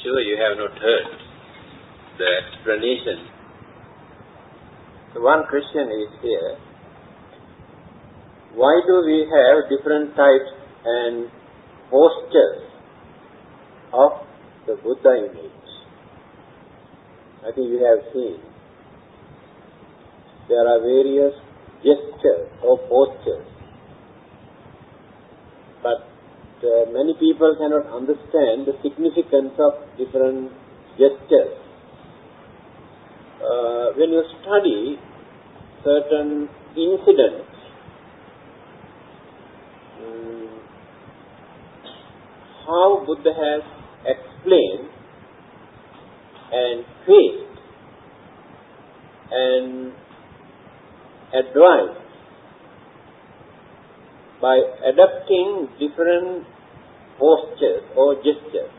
sure you have not heard the explanation. So one question is here. Why do we have different types and postures of the Buddha image? I think you have seen. There are various gestures or postures. But many people cannot understand the significance of different gestures. When you study certain incidents, how Buddha has explained and faced and advised by adapting different postures or gestures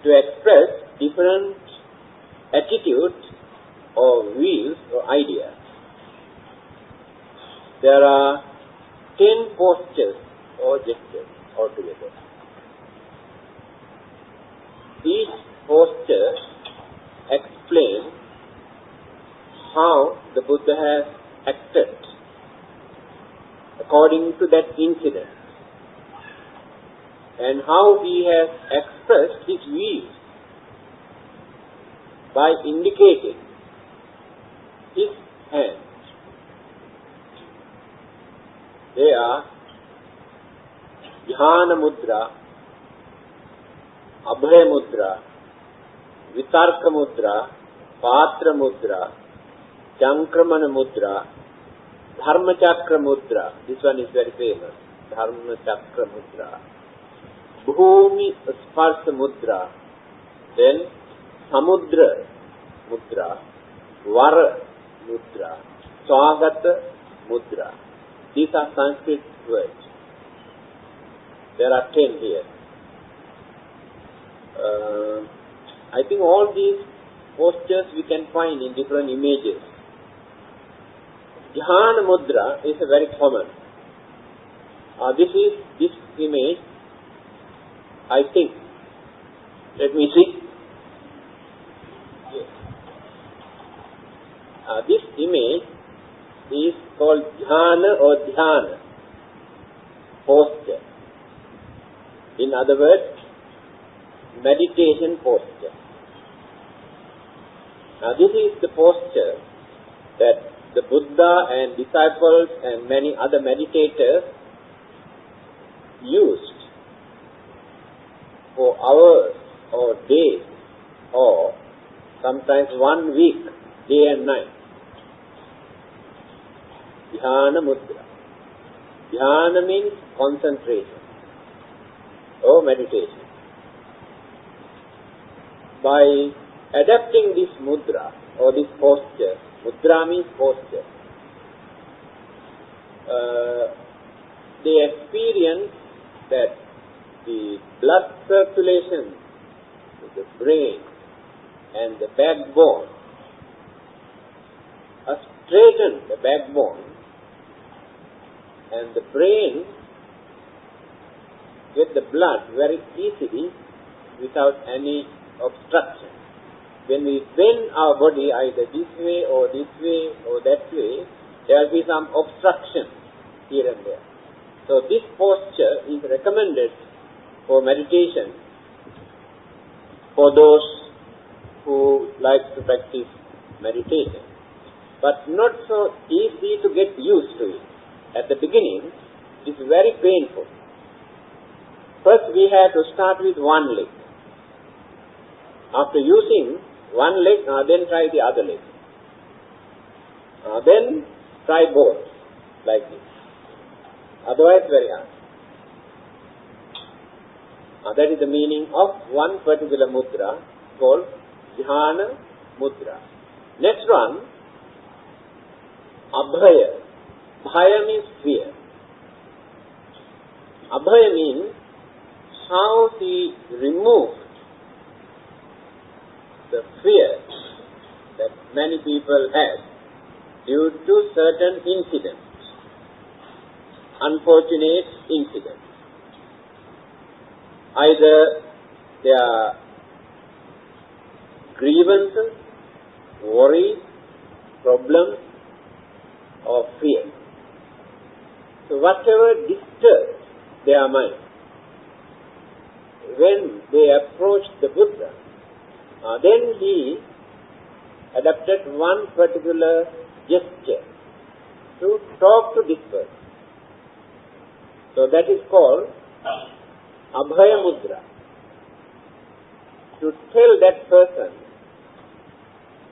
to express different attitudes or views or ideas. There are 10 postures or gestures altogether. Each posture explains how the Buddha has acted according to that incident and how he has expressed his views by indicating his hands. They are Dhyana Mudra, Abhaya Mudra, Vitarka Mudra, Patra Mudra, Jankramana Mudra, Dharma Chakra Mudra. This one is very famous. Dharma Chakra Mudra. Bhumi Sparsha Mudra. Then Samudra Mudra. Vara Mudra. Swagata Mudra. These are Sanskrit words. There are 10 here. I think all these postures we can find in different images. Dhyana Mudra is a very common. This image, I think. Let me see. Yes. This image is called Dhyana or Dhyana posture. In other words, meditation posture. Now this is the posture that the Buddha and disciples and many other meditators used for hours or days or sometimes 1 week, day and night. Dhyana Mudra. Dhyana means concentration or meditation. By adapting this mudra or this posture, mudra means posture, they experience that the blood circulation to the brain and the backbone, straighten the backbone, and the brain get the blood very easily without any obstruction. When we bend our body either this way or that way, there will be some obstruction here and there. So this posture is recommended for meditation for those who like to practice meditation, but not so easy to get used to it. At the beginning, it is very painful. First we have to start with one leg. After using one leg, then try the other leg. Then try both, like this. Otherwise, very hard. That is the meaning of one particular mudra called Dhyana Mudra. Next one, Abhaya. Bhaya means fear. Abhaya means how he removed the fear that many people have due to certain incidents, unfortunate incidents. Either they are grievances, worries, problems, or fear. So whatever disturbs their mind, when they approached the Buddha, then he adopted one particular gesture to talk to this person. So that is called Abhaya Mudra. To tell that person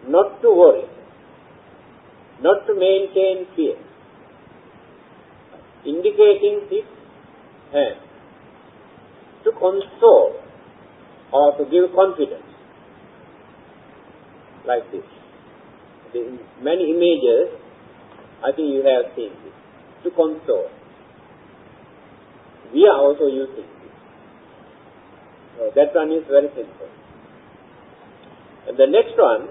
not to worry, not to maintain fear, indicating his hand to console or to give confidence, like this. In many images, I think you have seen this, to console. We are also using this. So that one is very simple. And the next one,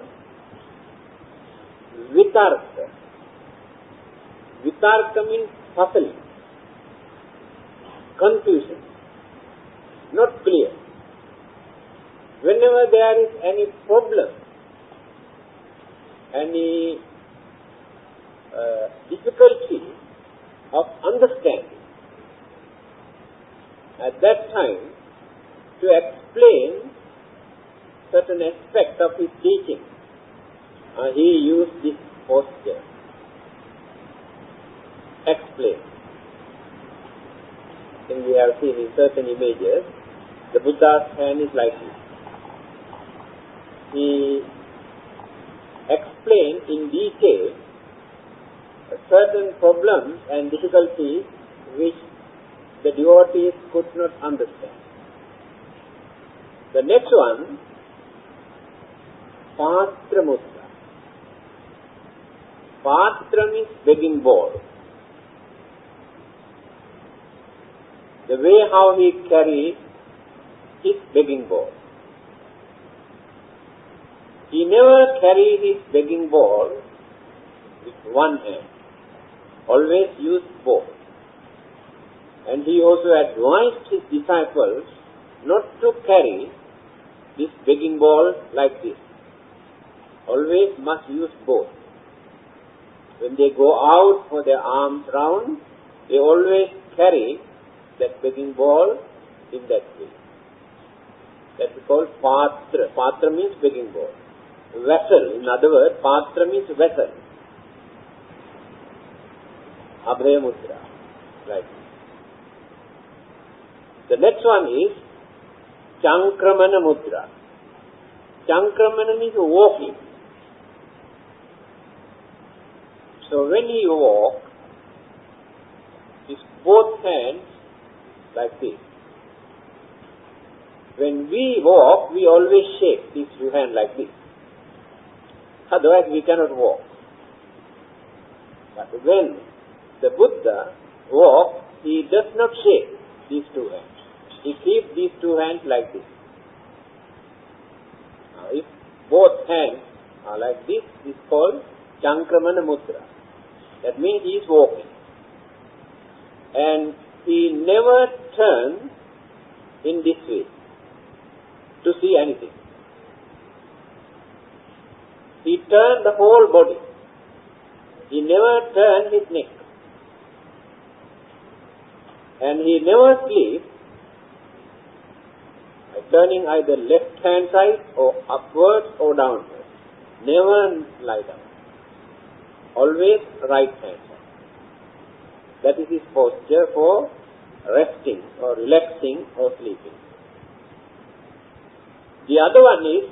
Vitarka. Vitarka means puzzling, confusion, not clear. Whenever there is any problem, any difficulty of understanding, at that time, to explain certain aspect of his teaching, he used this posture. Explain. I think we have seen in certain images, the Buddha's hand is like this. He explained in detail certain problems and difficulties which the devotees could not understand. The next one, Patra Mudra. Patra means begging bowl. The way how he carries his begging bowl. He never carried his begging bowl with one hand. Always used both. And he also advised his disciples not to carry this begging bowl like this. Always must use both. When they go out for their arms round, they always carry that begging bowl in that way. That is called Patra. Patra means begging bowl. Vessel, in other words, Patra means vessel. Abhaya Mudra. Right. The next one is Chankramana Mudra. Chankramana means walking. So when he walks, his both hands like this. When we walk, we always shake these two hands like this. Otherwise we cannot walk. But when the Buddha walks, he does not shake these two hands. He keeps these two hands like this. Now, if both hands are like this, it is called Chankramana Mudra. That means he is walking. And he never turns in this way to see anything. He turned the whole body. He never turned his neck. And he never sleeps by turning either left hand side or upwards or downwards. Never lie down. Always right hand side. That is his posture for resting or relaxing or sleeping. The other one is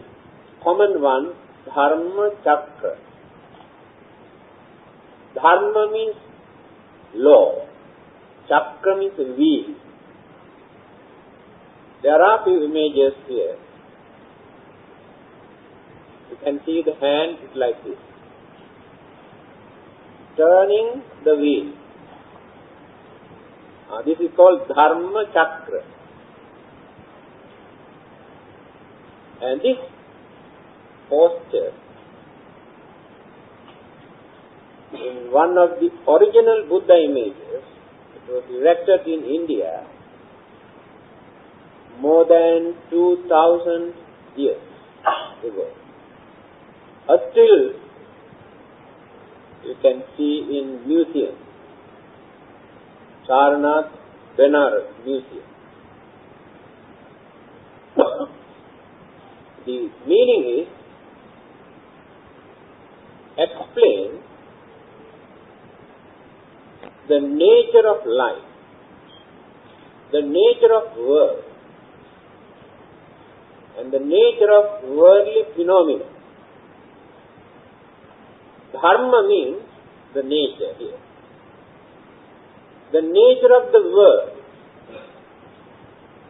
common one, Dharma Chakra. Dharma means law. Chakra means wheel. There are few images here. You can see the hand is like this. Turning the wheel. This is called Dharma Chakra. And this posture, in one of the original Buddha images, it was erected in India more than 2000 years ago. Still, you can see in museums, Sarnath, Benares Museum. The meaning is explain the nature of life, the nature of world, and the nature of worldly phenomena. Dharma means the nature here. The nature of the world,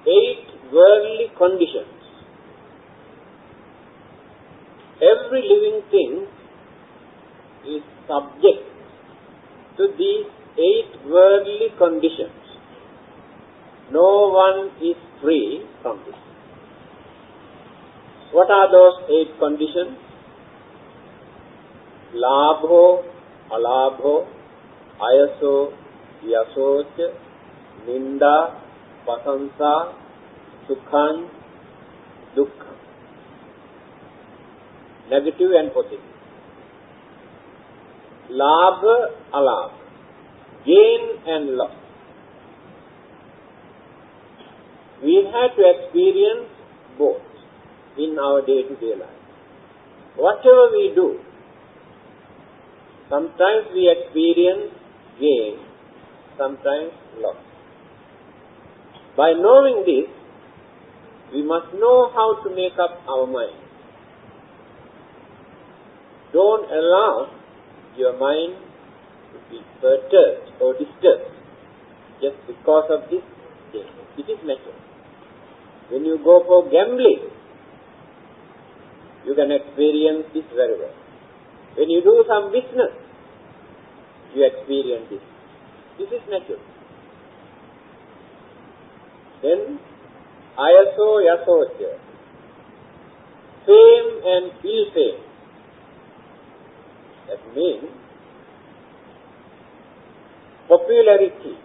8 worldly conditions. Every living thing is subject to these 8 worldly conditions. No one is free from this. What are those 8 conditions? Labho, alabho, ayaso, yasoch, ninda, pasansa, sukhan, dukkha. Negative and positive. Labha, alabha, gain and loss. We have to experience both in our day-to-day life. Whatever we do, sometimes we experience gain, sometimes loss. By knowing this, we must know how to make up our mind. Don't allow your mind to be perturbed or disturbed just because of this thing. It is natural. When you go for gambling, you can experience this very well. When you do some business, you experience this. This is natural. Then, ayaso yasocha, fame and ill fame. That means popularity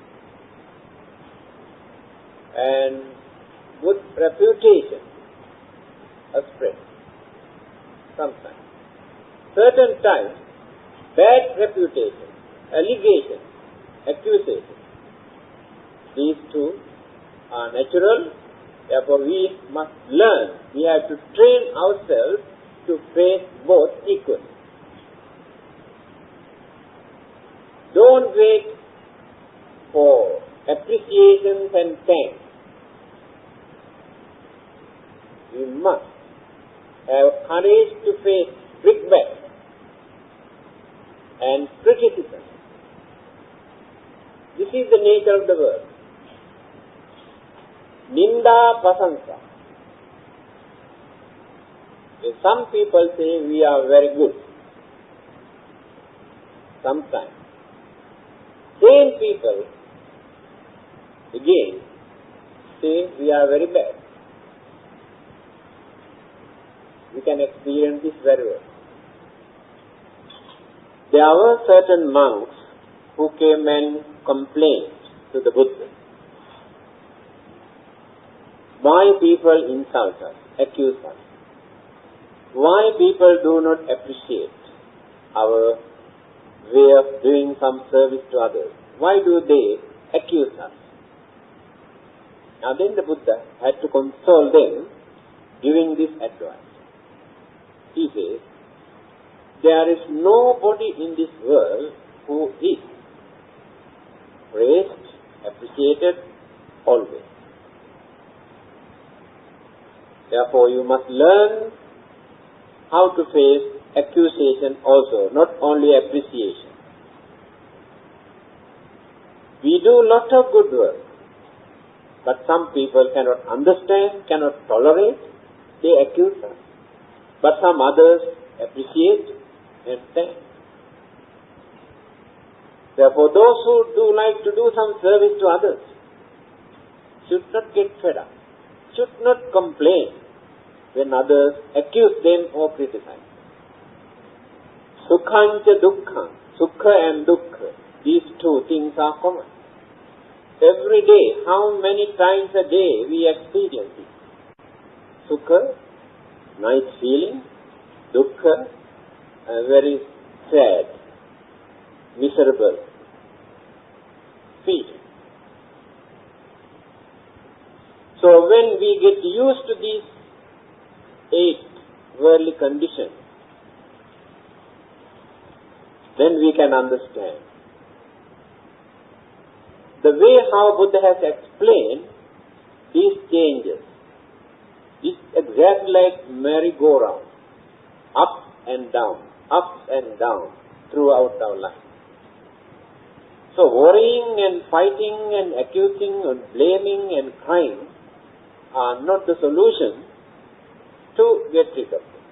and good reputation are spread. Sometimes. Certain times, bad reputation, allegation, accusation. These two are natural. Therefore, we must learn. We have to train ourselves to face both equally. Don't wait for appreciations and thanks. We must have courage to face brickbat and criticism. This is the nature of the world. Ninda pasansa. Some people say we are very good. Sometimes. Same people again say we are very bad. We can experience this very well. There were certain monks who came and complained to the Buddha. Why people insult us, accuse us? Why people do not appreciate our way of doing some service to others? Why do they accuse us? Now then the Buddha had to console them, giving this advice. He says, there is nobody in this world who is praised, appreciated always. Therefore, you must learn how to face accusation also, not only appreciation. We do lot of good work, but some people cannot understand, cannot tolerate, they accuse us. But some others appreciate and thank. Therefore, those who do like to do some service to others should not get fed up, should not complain when others accuse them or criticize. Sukhancha dukkha, sukha and dukkha, these two things are common. Every day, how many times a day we experience it? Sukha, nice feeling, dukkha, very sad, miserable feeling. So when we get used to these 8 worldly conditions, then we can understand. The way how Buddha has explained these changes is exactly like merry-go-round, up and down throughout our life. So worrying and fighting and accusing and blaming and crying are not the solution to get rid of them.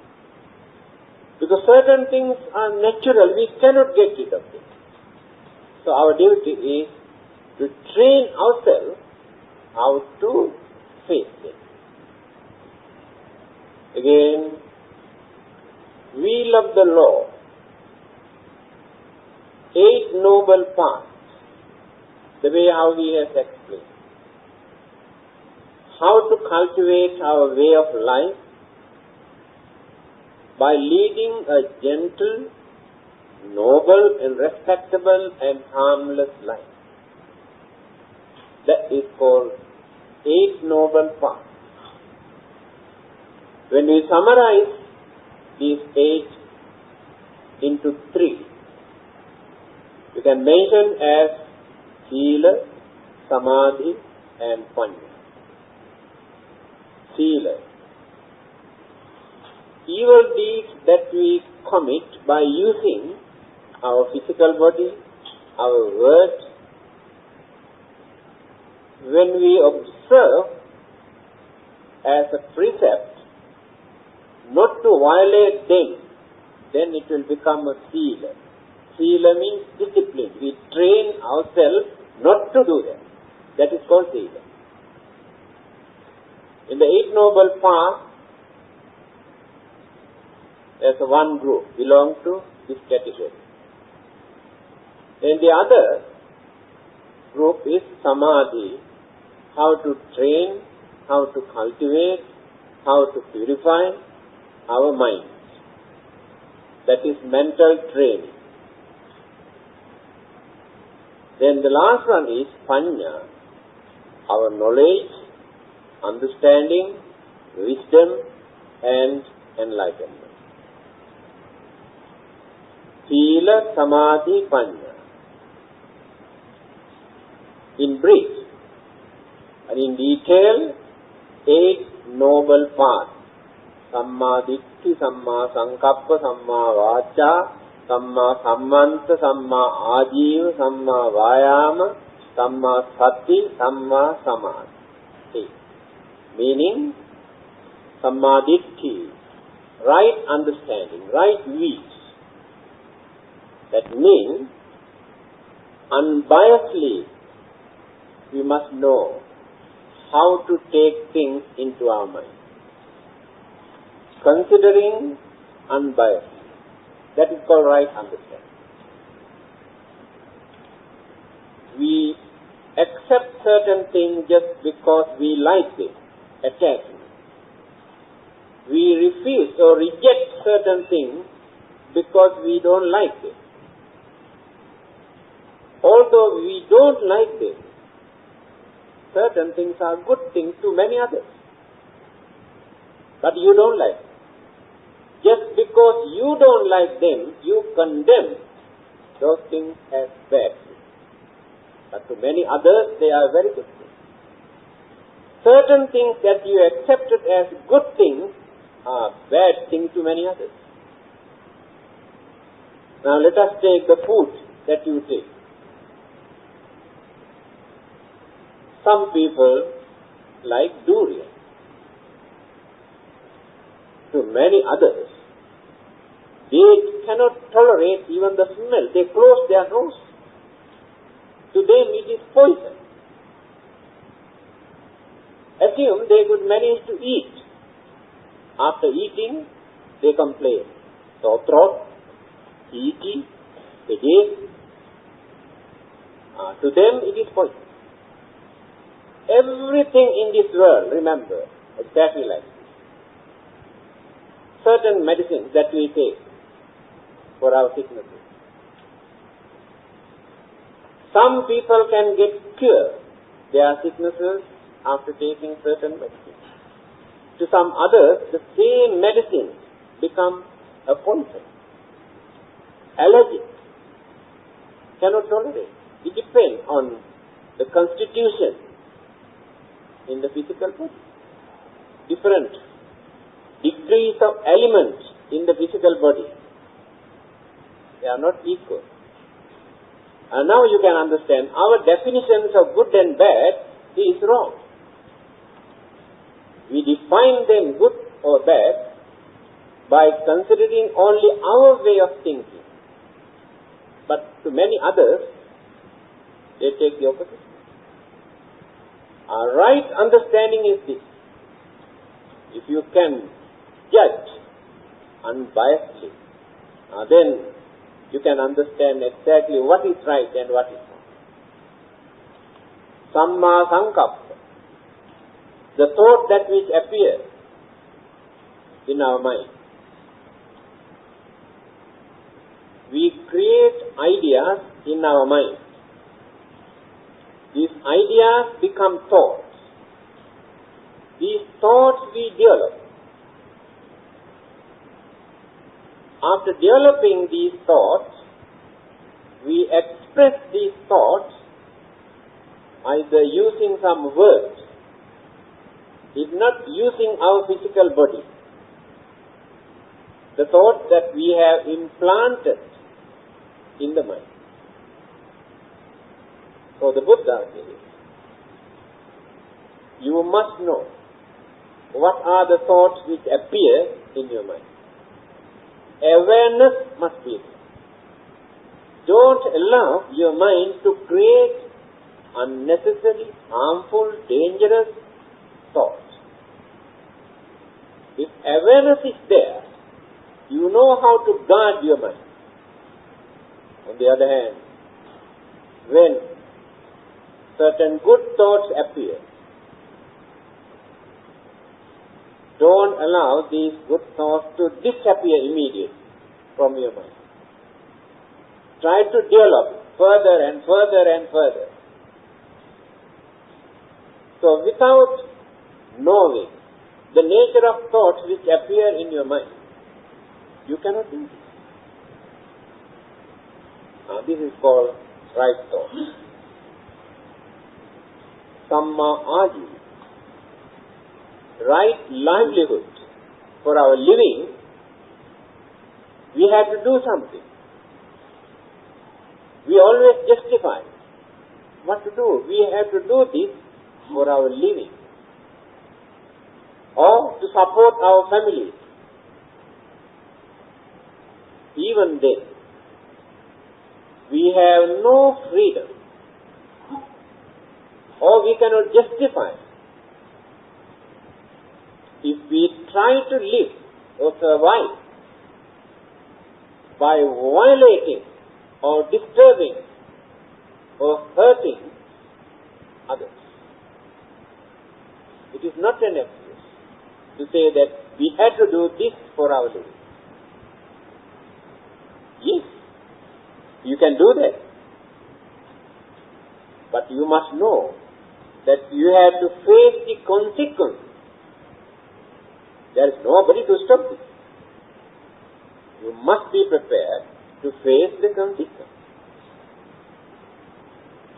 Because certain things are natural, we cannot get rid of them. So our duty is to train ourselves how to face them. Again, we love the law. 8 noble paths, the way how he has explained. How to cultivate our way of life by leading a gentle, noble and respectable and harmless life. That is called 8 noble paths. When we summarize these 8 into 3, you can mention as Sila, Samadhi and Panya. Sila. Evil deeds that we commit by using our physical body, our words. When we observe as a precept not to violate them, then it will become a Sila. Sila means discipline. We train ourselves not to do that. That is called Sila. In the 8 noble paths, there's one group belong to this category. Then the other group is Samadhi, how to train, how to cultivate, how to purify our minds. That is mental training. Then the last one is Panya, our knowledge, understanding, wisdom and enlightenment. Sila, Samadhi, Panya. In brief and in detail, 8 noble paths. Samma Ditti, Samma Sankappa, Samma Vacha, Samma Sammanta, Samma Ajiva, Samma Vayama, Samma Sati, Samma Samadhi. Meaning, Samma Ditti, right understanding, right views. That means, unbiasedly, we must know how to take things into our mind. Considering unbiasedly. That is called right understanding. We accept certain things just because we like them, attachment. We refuse or reject certain things because we don't like them. Although we don't like them, certain things are good things to many others. But you don't like them. Just because you don't like them, you condemn those things as bad things. But to many others, they are very good things. Certain things that you accepted as good things are bad things to many others. Now let us take the food that you take. Some people like durian. To many others, they cannot tolerate even the smell. They close their nose. To them it is poison. Assume they could manage to eat. After eating, they complain. Sore throat, itchy, headache. To them it is poison. Everything in this world, remember, exactly like this. Certain medicines that we take, for our sicknesses. Some people can get cure their sicknesses after taking certain medicines. To some others, the same medicine becomes a poison. Allergic, cannot tolerate. It depends on the constitution in the physical body. Different degrees of elements in the physical body, they are not equal. And now you can understand our definitions of good and bad is wrong. We define them good or bad by considering only our way of thinking. But to many others, they take the opposite. Our right understanding is this. If you can judge unbiasedly, then you can understand exactly what is right and what is wrong. Samma sankappa, the thought that which appears in our mind. We create ideas in our mind. These ideas become thoughts. These thoughts we develop. After developing these thoughts, we express these thoughts either using some words, if not using our physical body. The thoughts that we have implanted in the mind. So the Buddha says, you must know what are the thoughts which appear in your mind. Awareness must be there. Don't allow your mind to create unnecessary, harmful, dangerous thoughts. If awareness is there, you know how to guard your mind. On the other hand, when certain good thoughts appear, don't allow these good thoughts to disappear immediately from your mind. Try to develop further and further and further. So without knowing the nature of thoughts which appear in your mind, you cannot do this. Now this is called right thought. Samma ājiva. Right livelihood. For our living, we have to do something. We always justify what to do. We have to do this for our living, or to support our families. Even then, we have no freedom, or we cannot justify. If we try to live or survive by violating or disturbing or hurting others, it is not an excuse to say that we had to do this for our living. Yes, you can do that. But you must know that you have to face the consequence. There is nobody to stop this. You must be prepared to face the consequence.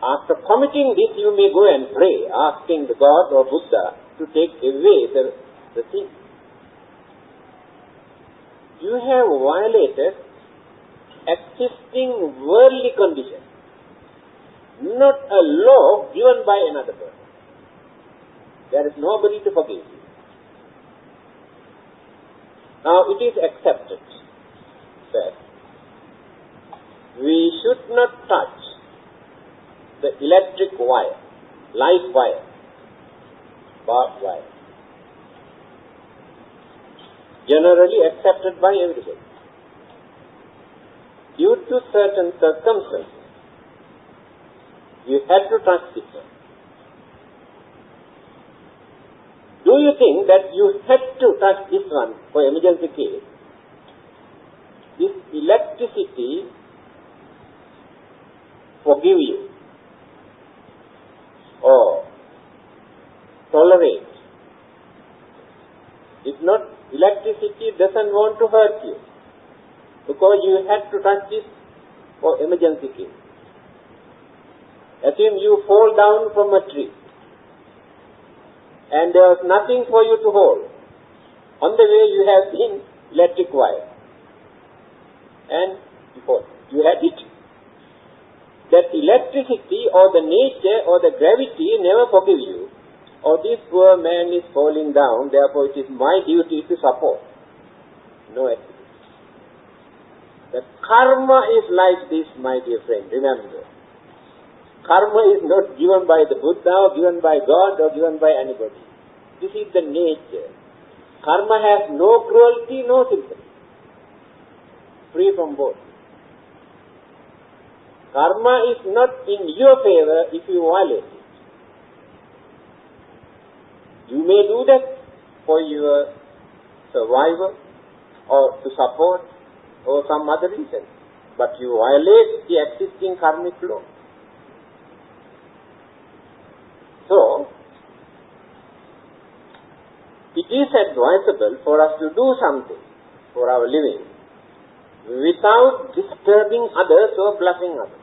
After committing this, you may go and pray, asking the God or Buddha to take away the sin. You have violated existing worldly conditions, not a law given by another person. There is nobody to forgive you. Now it is accepted that we should not touch the electric wire, light wire, barbed wire. Generally accepted by everybody. Due to certain circumstances, you had to touch this one. Do you think that you had to touch this one for emergency case? This electric electricity forgive you or tolerate. If not, electricity doesn't want to hurt you because you had to touch this for emergency case. Assume you fall down from a tree and there was nothing for you to hold. On the way you have seen electric wire and you had it. That electricity or the nature or the gravity never forgive you. Or this poor man is falling down, therefore it is my duty to support. No activity. The karma is like this, my dear friend, remember. Karma is not given by the Buddha or given by God or given by anybody. This is the nature. Karma has no cruelty, no sympathy. Free from both. Karma is not in your favor if you violate it. You may do that for your survival or to support or some other reason. But you violate the existing karmic law. So, it is advisable for us to do something for our living without disturbing others or bluffing others.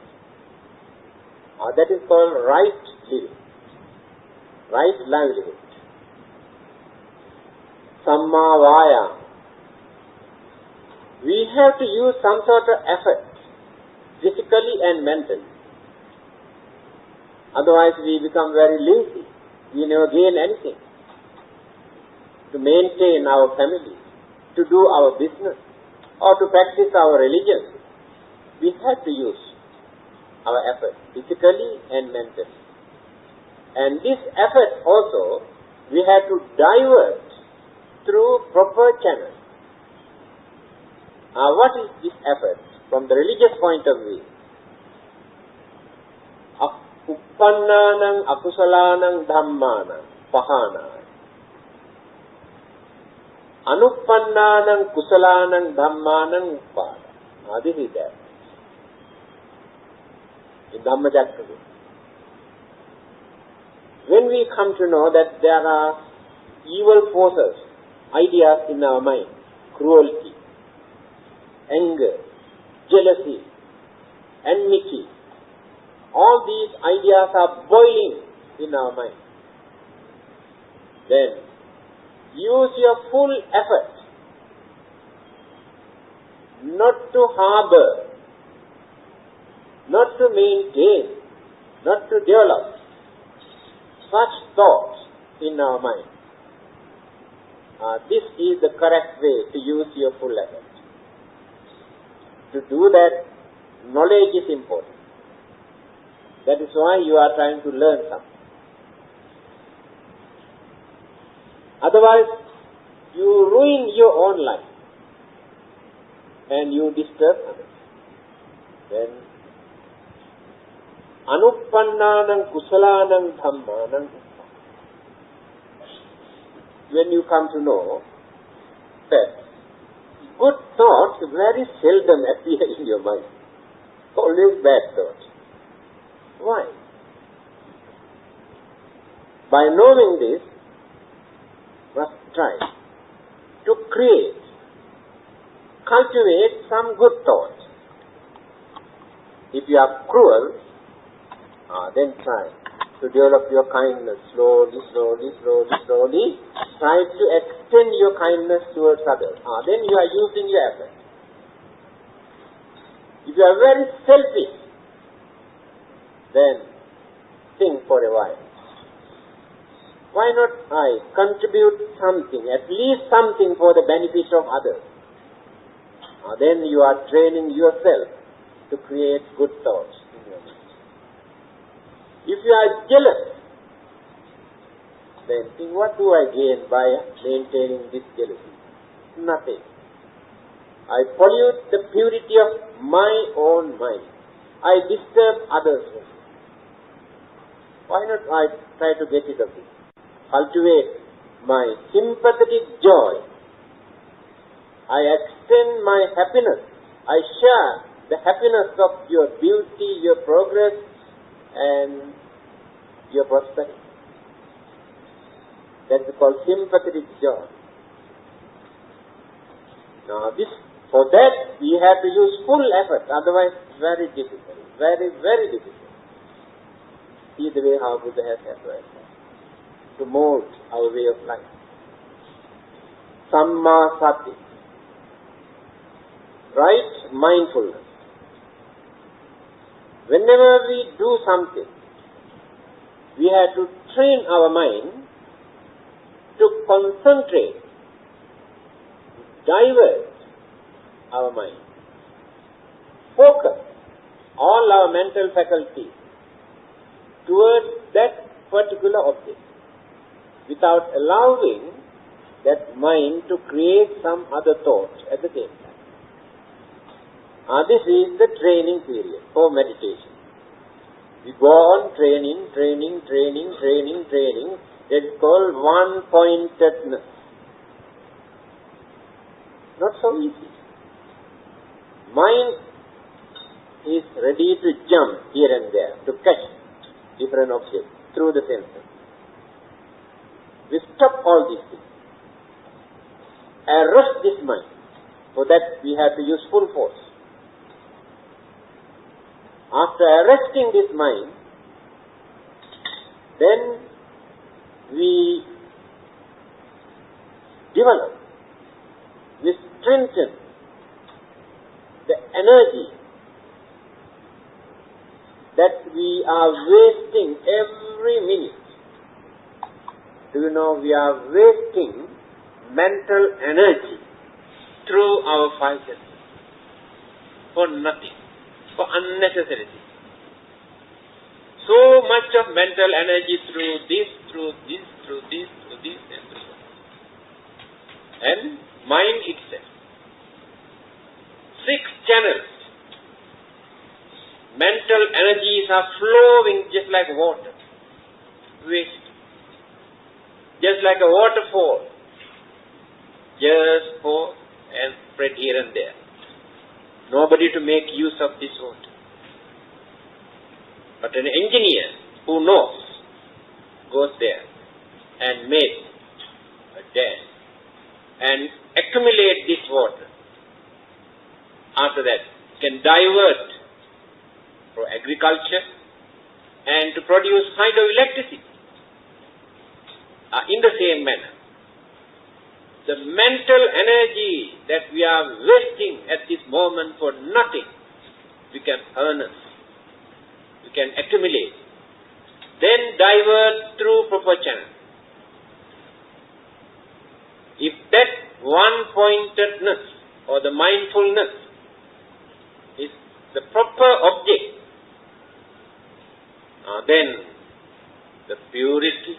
That is called right living, right livelihood. Samma vayam. We have to use some sort of effort, physically and mentally. Otherwise we become very lazy. We never gain anything. To maintain our family, to do our business, or to practice our religion, we have to use our effort, physically and mentally. And this effort also, we have to divert through proper channels. What is this effort from the religious point of view? Uppannānaṁ akusalānaṁ dhammanam pahānāya. Anuppannānaṁ kusalānaṁ dhammanam uppada. This is that. In Dhammacakkara. When we come to know that there are evil forces, ideas in our mind, cruelty, anger, jealousy, enmity, all these ideas are boiling in our mind, then use your full effort not to harbor, not to maintain, not to develop such thoughts in our mind. This is the correct way to use your full effort. To do that, knowledge is important. That is why you are trying to learn something. Otherwise, you ruin your own life and you disturb others. Then, anuppannānaṁ kusalānaṁ dhammanam. When you come to know that good thoughts very seldom appear in your mind, always bad thoughts. Why? By knowing this, must try to create, cultivate some good thoughts. If you are cruel, then try to develop your kindness slowly. Try to extend your kindness towards others. Then you are using your effort. If you are very selfish, then think for a while. Why not I contribute something, at least something for the benefit of others? Then you are training yourself to create good thoughts in your mind. If you are jealous, then think, what do I gain by maintaining this jealousy? Nothing. I pollute the purity of my own mind. I disturb others. Why not I try to get rid of it? Cultivate my sympathetic joy. I extend my happiness. I share the happiness of your beauty, your progress, and your prosperity. That is called sympathetic joy. Now for that we have to use full effort, otherwise very difficult, very, very difficult. See the way how Buddha has advised us to mold our way of life. Samma sati, right mindfulness. Whenever we do something, we have to train our mind to concentrate, divert our mind, focus all our mental faculties towards that particular object without allowing that mind to create some other thought at the same time. This is the training period for meditation. We go on training. That is called one-pointedness. Not so easy. Mind is ready to jump here and there, to catch different objects through the senses. We stop all these things. Arrest this mind. For that we have to use full force. After arresting this mind, then we develop, we strengthen the energy that we are wasting every minute. Do you know we are wasting mental energy through our five senses for nothing, for unnecessary things. So much of mental energy through this, and through that. And mind itself. 6 channels. Mental energies are flowing just like water. Waste. Just like a waterfall. Just pour and spread here and there. Nobody to make use of this water. But an engineer who knows goes there and makes a dam and accumulate this water. After that, can divert for agriculture and to produce hydroelectricity. In the same manner, the mental energy that we are wasting at this moment for nothing, we can harness. We can accumulate, then divert through proper channel. If that one-pointedness or the mindfulness is the proper object, then the purity,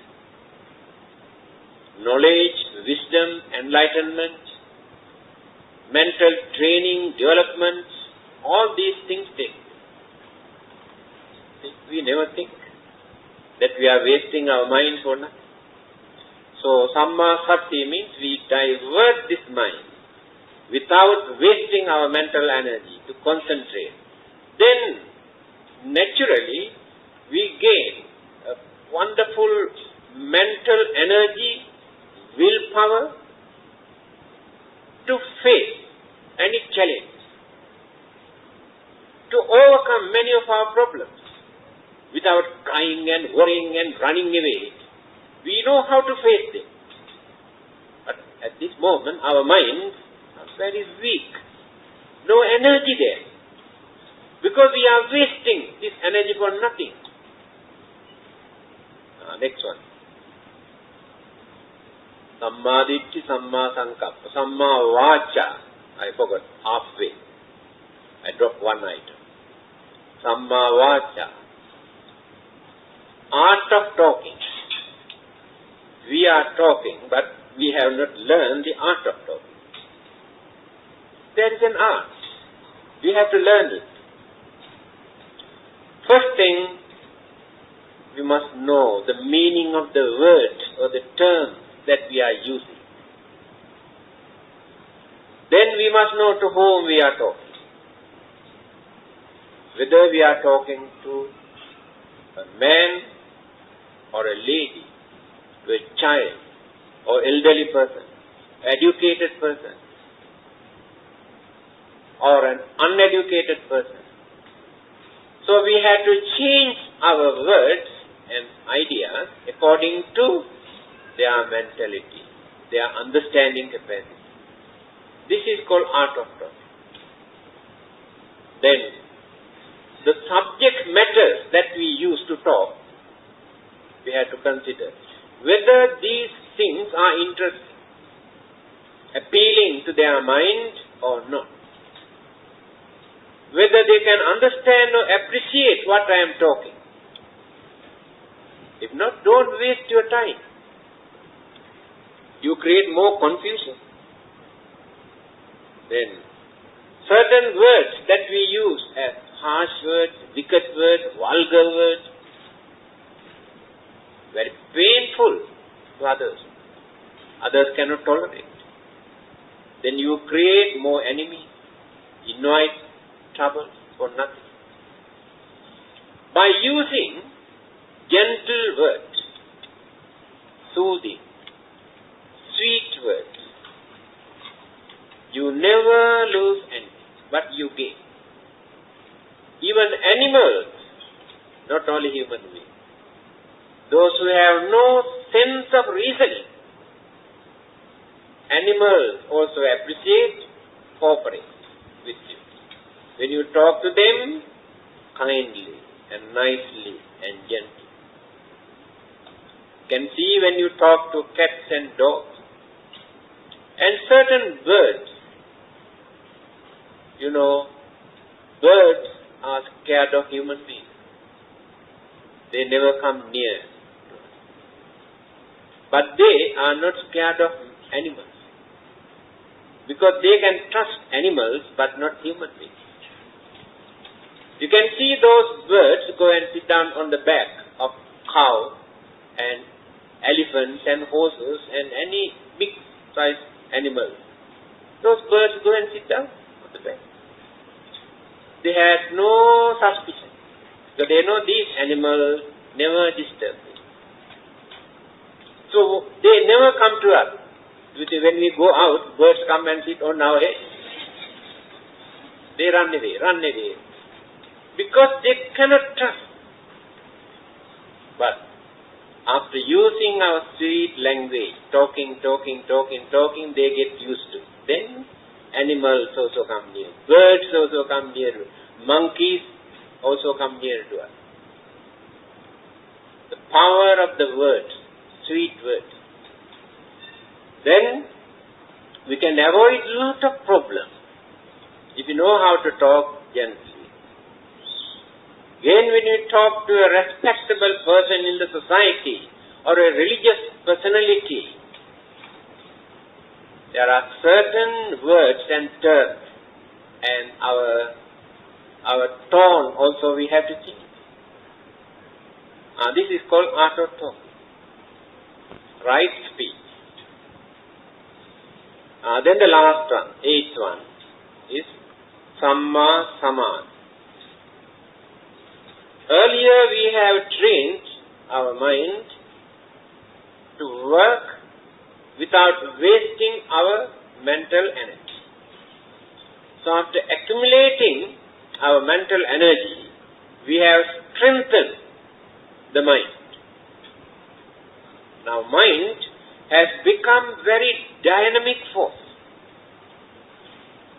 knowledge, wisdom, enlightenment, mental training, development, all these things take. We never think that we are wasting our mind for nothing. So, Samma Sati means we divert this mind without wasting our mental energy to concentrate. Then, naturally, we gain a wonderful mental energy, willpower to face any challenge, to overcome many of our problems. Without crying and worrying and running away, we know how to face them. But at this moment, our minds are very weak. No energy there. Because we are wasting this energy for nothing. Next one. Samma Ditti, Samma Sankappa, Samma Vacha. I forgot halfway. I dropped one item. Samma Vacha. Art of talking. We are talking, but we have not learned the art of talking. There is an art. We have to learn it. First thing, we must know the meaning of the word or the term that we are using. Then we must know to whom we are talking. whether we are talking to a man or a lady, to a child or elderly person, educated person or an uneducated person. So we had to change our words and ideas according to their mentality, their understanding capacity. This is called art of talk. Then, the subject matters that we use to talk, we have to consider whether these things are interesting, appealing to their mind or not. Whether they can understand or appreciate what I am talking. If not, don't waste your time. You create more confusion. Then, certain words that we use as harsh words, wicked words, vulgar words, very painful to others. Others cannot tolerate. Then you create more enemies, invite trouble for nothing. By using gentle words, soothing, sweet words, you never lose anything, but you gain. Even animals, not only human beings, those who have no sense of reasoning, animals also appreciate, cooperate with you. When you talk to them kindly and nicely and gently. You can see when you talk to cats and dogs. And certain birds, birds are scared of human beings. They never come near. But they are not scared of animals. Because they can trust animals but not human beings. You can see those birds go and sit down on the back of cow and elephants and horses and any big sized animals. Those birds go and sit down on the back. They had no suspicion. Because they know these animals never disturb me. So they never come to us. When we go out, birds come and sit on our head. They run away. Because they cannot trust. But after using our sweet language, talking, they get used to it. Then animals also come near. Birds also come near. Monkeys also come near to us. The power of the words, sweet words. Then we can avoid a lot of problems if you know how to talk gently. Again, when you talk to a respectable person in the society or a religious personality, there are certain words and terms, and our tone also we have to change. This is called art of talk. Right speech. Then the last one, eighth one, is Samma Samadhi. Earlier we have trained our mind to work without wasting our mental energy. So after accumulating our mental energy, we have strengthened the mind. Now mind has become very dynamic force.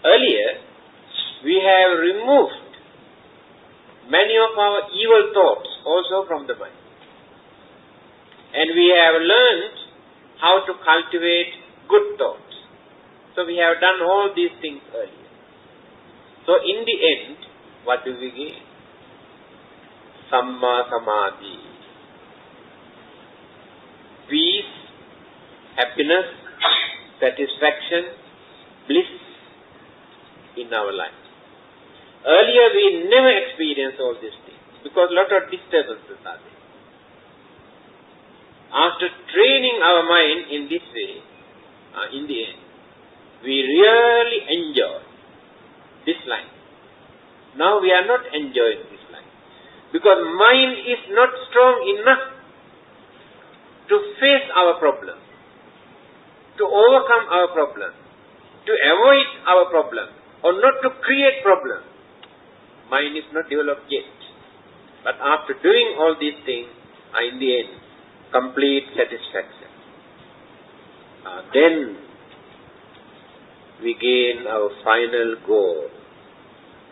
Earlier, we have removed many of our evil thoughts also from the mind. And we have learned how to cultivate good thoughts. So we have done all these things earlier. So in the end, what do we gain? Samma Samadhi. Peace, happiness, satisfaction, bliss in our life. Earlier we never experienced all these things because a lot of disturbances are there. After training our mind in this way, in the end, we really enjoy this life. Now we are not enjoying this life. Because mind is not strong enough to face our problem, to overcome our problem, to avoid our problem, or not to create problem. Mind is not developed yet. But after doing all these things, in the end, complete satisfaction. Then we gain our final goal,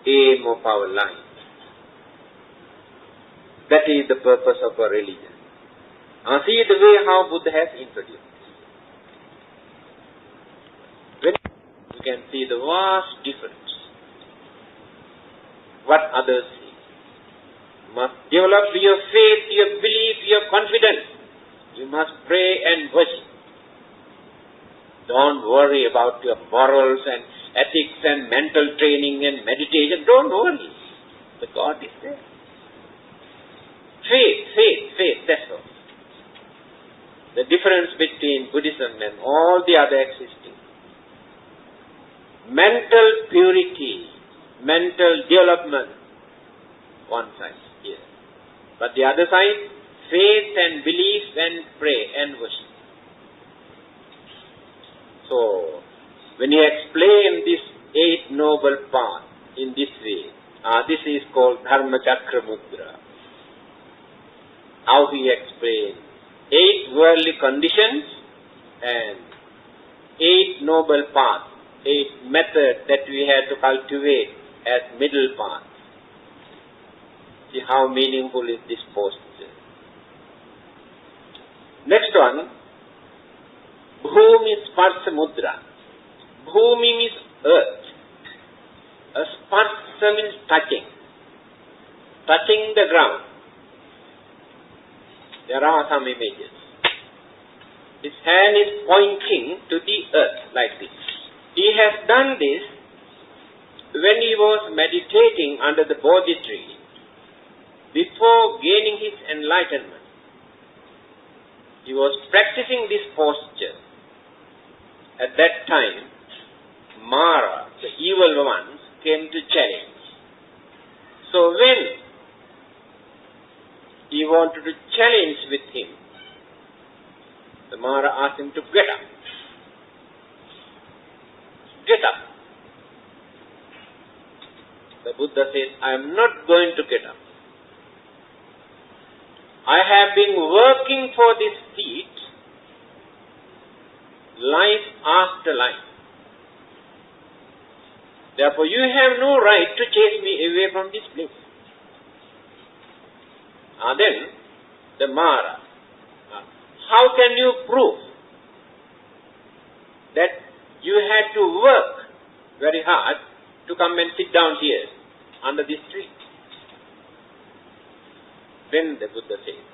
aim of our life. That is the purpose of our religion. See the way how Buddha has introduced. When you can see the vast difference, what others see. You must develop your faith, your belief, your confidence. You must pray and worship. Don't worry about your morals and ethics and mental training and meditation. Don't worry. The God is there. Faith, that's all. The difference between Buddhism and all the other existing. Mental purity, mental development, one side here. But the other side, faith and belief and pray and worship. So, when you explain this 8 noble paths in this way, this is called Dharma Chakra Mudra. How he explains 8 worldly conditions and 8 noble paths, 8 methods that we have to cultivate as middle paths. See how meaningful is this posture. Next one, Bhumi Sparsa Mudra. Bhumi means earth. A Sparsa means touching. Touching the ground. There are some images. His hand is pointing to the earth like this. He has done this when he was meditating under the Bodhi tree before gaining his enlightenment. He was practicing this posture. At that time, Mara, the evil ones, came to challenge. So when he wanted to challenge with him, the Mara asked him to get up. Get up. The Buddha says, I am not going to get up. I have been working for this feat life after life. Therefore, you have no right to chase me away from this place. Then, the Mara, how can you prove that you had to work very hard to come and sit down here under this tree? Then the Buddha says,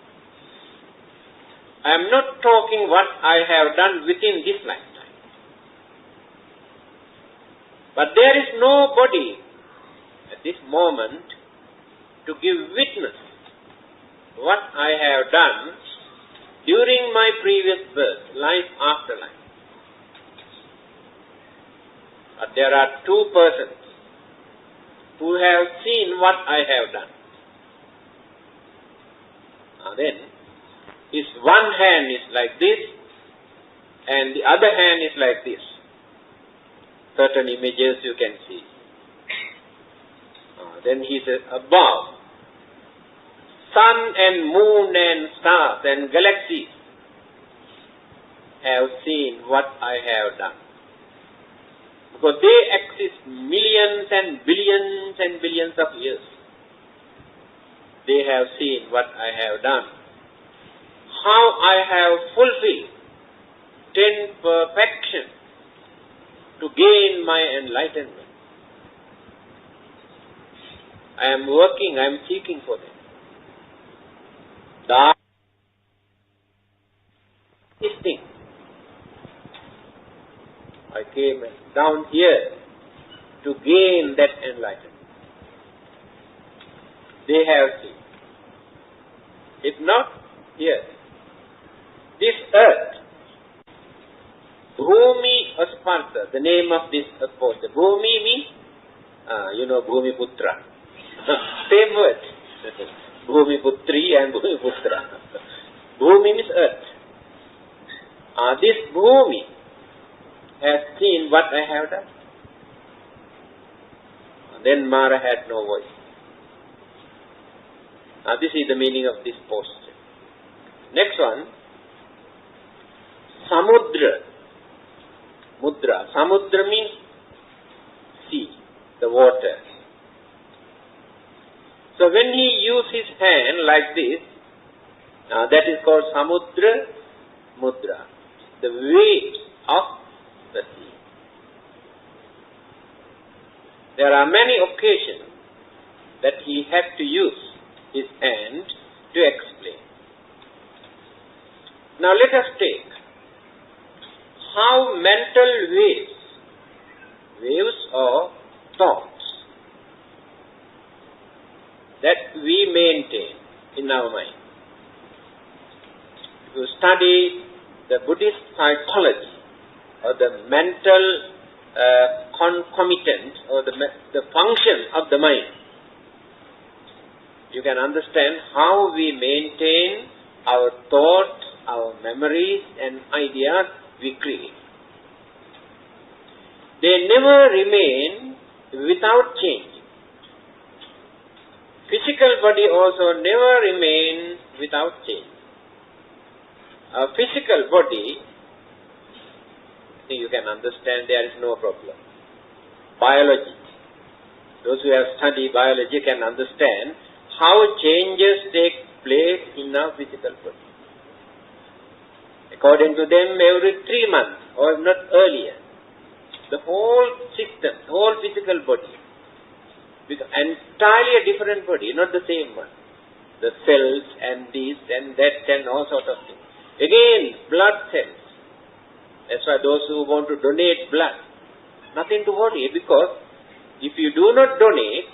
I am not talking what I have done within this lifetime. But there is nobody at this moment to give witness what I have done during my previous birth, life after life. But there are 2 persons who have seen what I have done. Then, his one hand is like this, and the other hand is like this. Certain images you can see. Then he says, above, sun and moon and stars and galaxies have seen what I have done. Because they exist millions and billions of years. They have seen what I have done. How I have fulfilled 10 perfections to gain my enlightenment. I am working, I am seeking for them. This thing. I came down here to gain that enlightenment. They have seen. If not, here. This earth, Bhumi Asparsa, the name of this posture. Bhumi means, Bhumi Putra. Same word. Bhumi Putri and Bhumi Putra. Bhumi means earth. This Bhumi has seen what I have done. Then Mara had no voice. This is the meaning of this posture. Next one, Samudra. Mudra. Samudra means sea, the water. So when he uses his hand like this, that is called Samudra Mudra, the waves of the sea. There are many occasions that he had to use his hand to explain. Now let us take how mental waves or thoughts that we maintain in our mind. If you study the Buddhist psychology or the mental concomitant or the function of the mind, you can understand how we maintain our thoughts, our memories and ideas we create. They never remain without change. Physical body also never remains without change. Our physical body, I think you can understand, there is no problem. Biology. Those who have studied biology can understand how changes take place in our physical body. According to them, every 3 months or not earlier, the whole system, the whole physical body, entirely a different body, not the same one. The cells and this and that and all sorts of things. Again, blood cells. That's why those who want to donate blood, nothing to worry, because if you do not donate,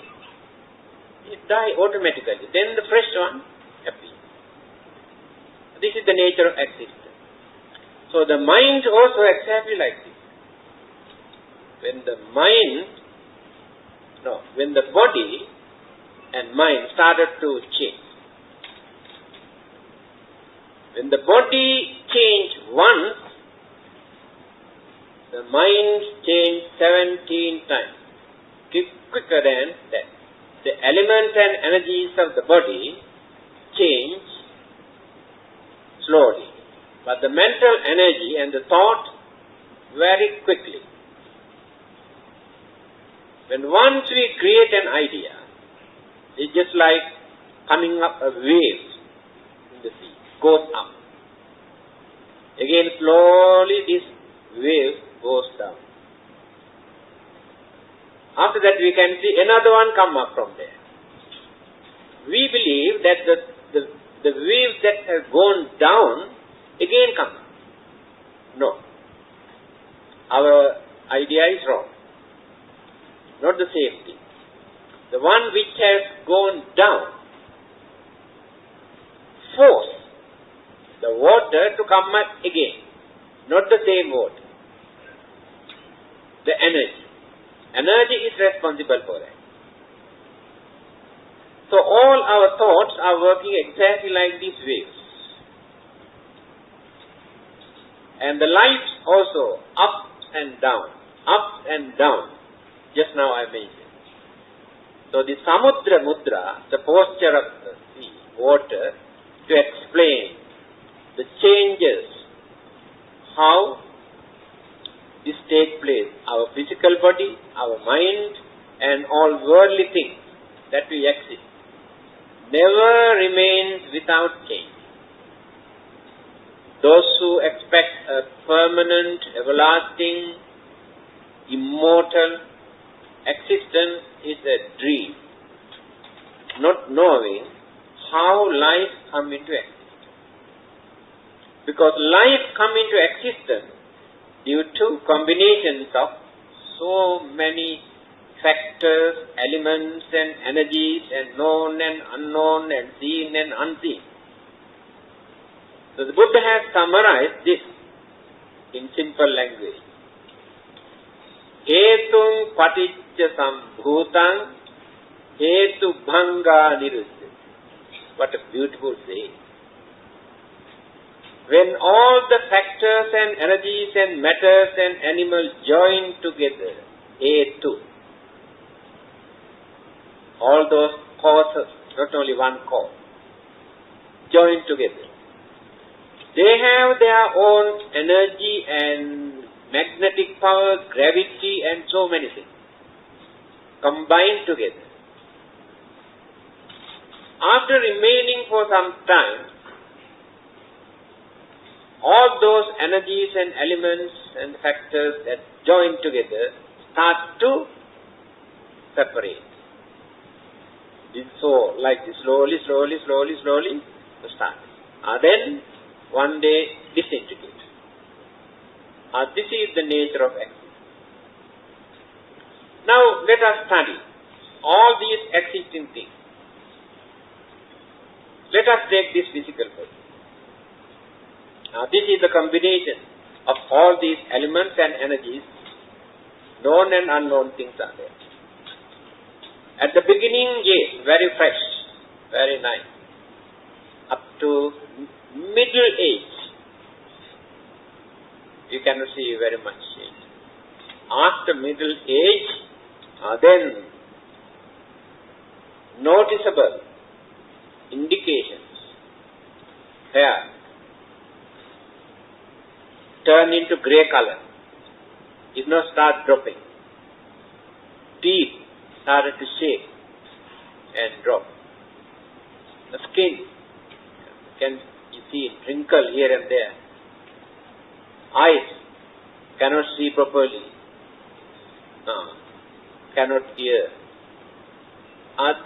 it die automatically. Then the fresh one appears. This is the nature of existence. So the mind also exactly like this. When the body and mind started to change. When the body changed once, the mind changed 17 times. Quicker than that. The elements and energies of the body change slowly. But the mental energy and the thought very quickly. When once we create an idea, it's just like coming up a wave in the sea, goes up. Again slowly this wave goes down. After that we can see another one come up from there. We believe that the waves that have gone down again come up. No. Our idea is wrong. Not the same thing. The one which has gone down force the water to come up again. Not the same water. The energy. Energy is responsible for that. So all our thoughts are working exactly like these waves. And the light also up and down. Just now I mentioned. So the Samudra Mudra, the posture of the sea, water, to explain the changes, how this takes place, our physical body, our mind, and all worldly things that we exist, never remains without change. Those who expect a permanent, everlasting, immortal existence is a dream, not knowing how life comes into existence. Because life comes into existence due to combinations of so many factors, elements and energies and known and unknown and seen and unseen. So the Buddha has summarized this in simple language. Hetung paticca sambhutam Hetu bhanga niruddha. What a beautiful saying. When all the factors and energies and matters and animals join together, hetu, all those causes, not only one cause, join together. They have their own energy and magnetic power, gravity and so many things combined together. After remaining for some time, all those energies and elements and factors that join together start to separate. So, like this, slowly to start. Then, one day, disintegrate. This is the nature of existence. Now, let us study all these existing things. Let us take this physical body. This is the combination of all these elements and energies. Known and unknown things are there. At the beginning, yes, very fresh, very nice. Up to middle age, you cannot see very much change. After middle age, then noticeable indications. Hair turn into grey color. It now start dropping. Teeth started to shake and drop. The skin can you see wrinkle here and there. Eyes cannot see properly. Cannot hear.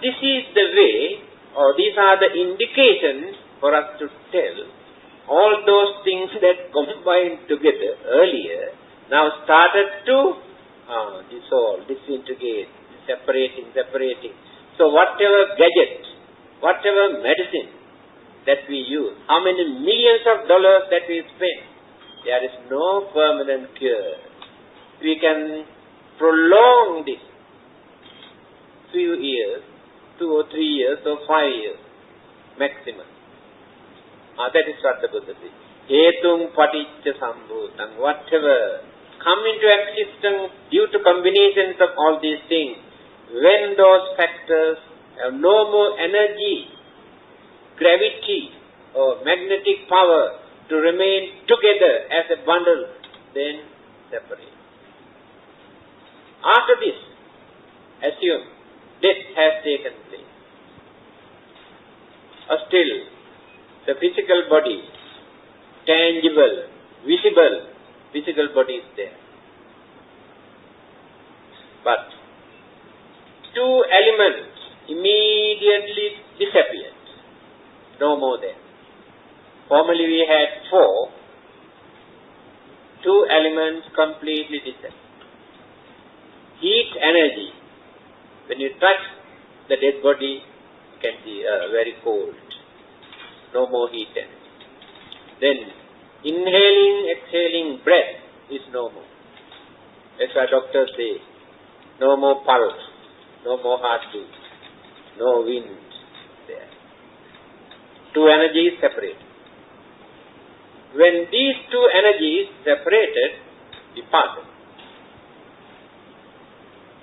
This is the way, or these are the indications for us to tell all those things that combined together earlier now started to dissolve, disintegrate, separating. So whatever gadget, whatever medicine that we use, how many millions of dollars that we spend, there is no permanent cure. We can prolong this few years, 2 or 3 years or 5 years maximum. That is what the Buddha says. Hetung paticca sambhutam. Whatever come into existence due to combinations of all these things, when those factors have no more energy, gravity or magnetic power to remain together as a bundle, then separate. After this, assume death has taken place. Still, the physical body, tangible, visible, physical body is there. But 2 elements immediately disappeared. No more there. Formerly we had 4. 2 elements completely disappeared. Heat energy. When you touch the dead body, you can see very cold. No more heat energy. Then inhaling, exhaling breath is no more. That's why doctors say, no more pulse, no more heartbeat, no wind there. 2 energies separate. When these 2 energies separated, departed,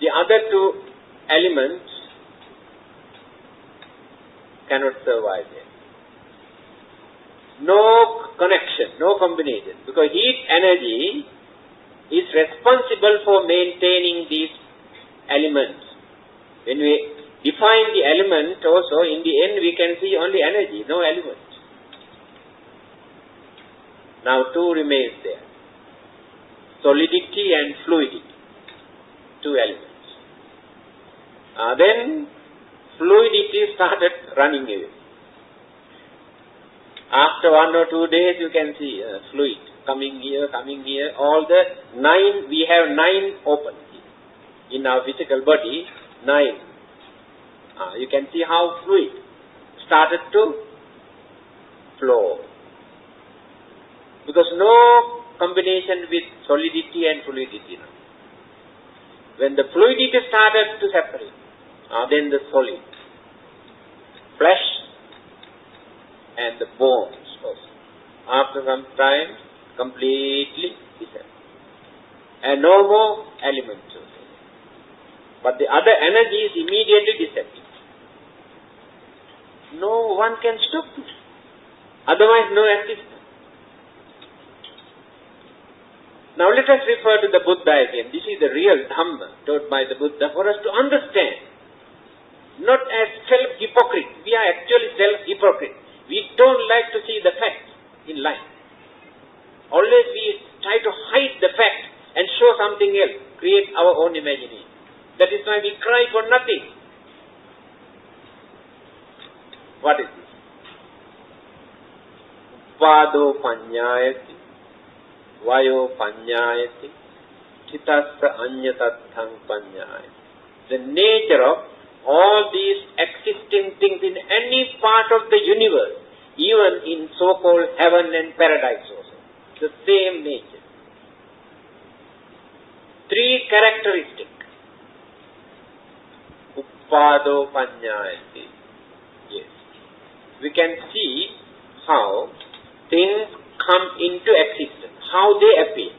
the other 2 elements cannot survive there. No connection, no combination, because heat energy is responsible for maintaining these elements. When we define the element also, in the end we can see only energy, no element. Now 2 remains there. Solidity and fluidity. 2 elements. Then fluidity started running away. After 1 or 2 days, you can see fluid coming here. All the 9, we have 9 open here. In our physical body, 9. You can see how fluid started to flow. Because no combination with solidity and fluidity now. When the fluidity started to separate, Then the solid. Flesh and the bones also. After some time, completely disappear. And no more elements also. But the other energies immediately disappear. No one can stop this. Otherwise, no existence. Now let us refer to the Buddha again. This is the real Dhamma taught by the Buddha for us to understand. Not as self-hypocrite. We are actually self-hypocrite. We don't like to see the facts in life. Always we try to hide the fact and show something else, create our own imagination. That is why we cry for nothing. What is this? Upado panyayati, vayo panyayati, chitassa anyatathang panyayati. The nature of all these existing things in any part of the universe, even in so-called heaven and paradise also, the same nature. Three characteristics. Upado panyayati. Yes. We can see how things come into existence, how they appear.